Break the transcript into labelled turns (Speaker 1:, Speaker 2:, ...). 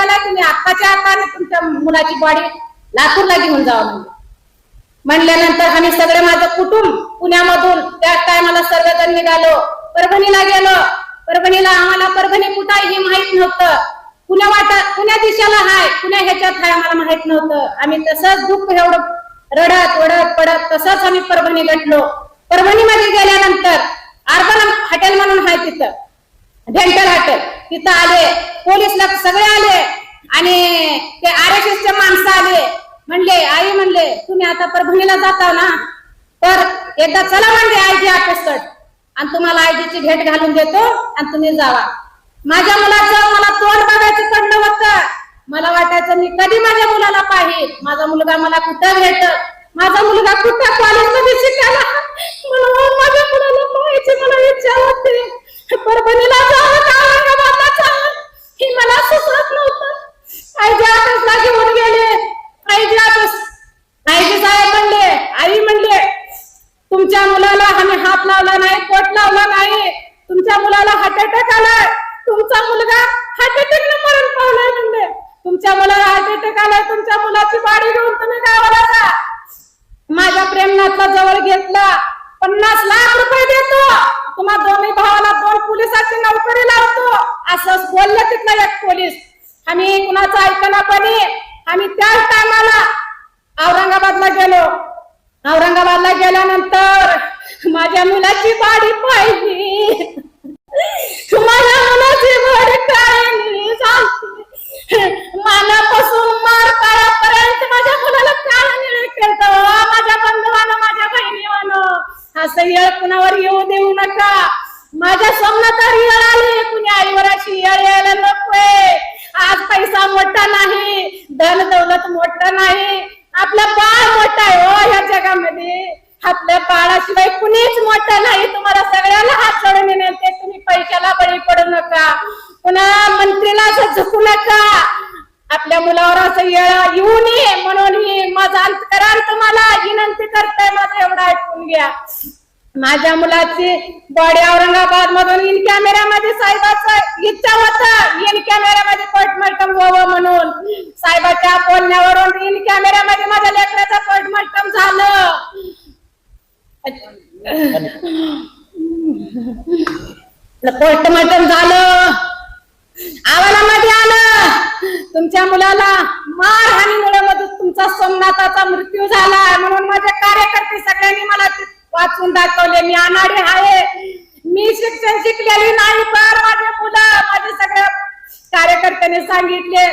Speaker 1: केलाय तुम्ही आत्ताच्या आता तुमच्या मुलाची बॉडी लातूरला घेऊन जावा म्हणल्यानंतर आम्ही सगळे माझं कुटुंब पुण्यामधून त्या टायमाला सर्वजण निघालो, परभणीला गेलो. परभणीला आम्हाला परभणी कुठं आहे हे माहित नव्हतं, पुण्या दिशेला हाय, पुण्या ह्याच्यात हाय आम्हाला माहित नव्हतं. आम्ही तसंच दुःख एवढं रडत वडत पडत तसंच आम्ही परभणी गाठलो. परभणीमध्ये गेल्यानंतर अर्बन हॉटेल म्हणून आहे तिथं, डेंटल हॉटेल, तिथं आले पोलीस सगळे आले आणि ते RSS चे माणसं आले. म्हणले आई म्हणले तुम्ही आता परभणीला जाता ना, तर एकदा चला म्हणले IG ऑफिसकडे आणि तुम्हाला IG ची भेट घालून देतो आणि तुम्ही जावा. माझ्या मुलाचं मला तोंड बघायचं पडलं होतं. मला वाटायचं मी कधी माझ्या मुलाला पाहिजे, माझा मुलगा मला कुठं भेटत, माझा मुलगा कुठं कॉलेजमध्ये शिकायला, मला माझ्या मुलाला पाहायचे मला इच्छा होते. परभणीला जावं का औरंगाबादला जावं हे मला सुचत नव्हतं. IG ऑफिसला घेऊन गेले. IG साहेब म्हणले आई म्हणले तुमच्या मुलाला आम्ही हात लावला नाही, पोट लावला नाही, तुमच्या मुलाला हार्ट अटॅक आलाय, तुमचा मुलगा हार्ट अटॅकने मरण पावलाय म्हणले, तुमच्या मुलाला हार्ट अटॅक आलाय, तुमच्या मुलाची बाडी घेऊन तुम्ही गावाला जा. माझ्या प्रेमनाथला जवळ घेतला, 50 लाख रुपये देतो, तुम्हा दोन्ही भावाला 2 पोलिसाची नोकरी लावतो असं बोललं तिथला एक पोलीस. आम्ही कुणाचं ऐकना पण आम्ही त्याच टायमाला औरंगाबादला गेलो. औरंगाबादला गेल्यानंतर माझ्या मुलाची बाडी पाहिली, माझ्या मुलाची बाडी काय मानापासून मार काळापर्यंत माझ्या मुलाला काय केलं. माझ्या बंधवानं माझ्या बहिणीवानं असं येळ कुणावर येऊ देऊ नका. माझ्या स्वप्नात येळ आली, कुणी आईवर अशी येळ यायला नकोय. आज पैसा मोठा नाही, धन दौलत मोठा नाही, आपलं बाळ मोठा आहे हो ह्या जगामध्ये. आपल्या बाळाशिवाय कुणीच मोठं नाही. तुम्हाला सगळ्याला हात जोडून विनंती, तुम्ही पैशाला बळी पडू नका, पुन्हा मंत्रीला असं झुकू नका. आपल्या मुलावर असं येळ येऊ नये म्हणून ही माझा अंतकरण तुम्हाला विनंती करताय. माझं एवढं ऐकून घ्या. माझ्या मुलाची बॉडी औरंगाबाद मधून इन कॅमेऱ्यामध्ये साहेबाचं इच्छा होतं, इन कॅमेऱ्यामध्ये पोस्टमॉर्टम व्हावं म्हणून. साहेबाच्या बोलण्यावरून इन कॅमेऱ्यामध्ये माझ्या लेकराचं पोस्टमॉर्टम झालं. पोस्टमॉर्टम झालं, अहवालामध्ये आलं तुमच्या मुलाला मारहाणीमुळे तुमचा सोमनाथाचा मृत्यू झाला. म्हणून माझे कार्यकर्ते सगळ्यांनी मला वाचून दाखवले. मी अनाडी आहे, मी शिक्षण शिकलेली नाही, पण माझे मुलं माझे सगळ्या कार्यकर्त्यांनी सांगितले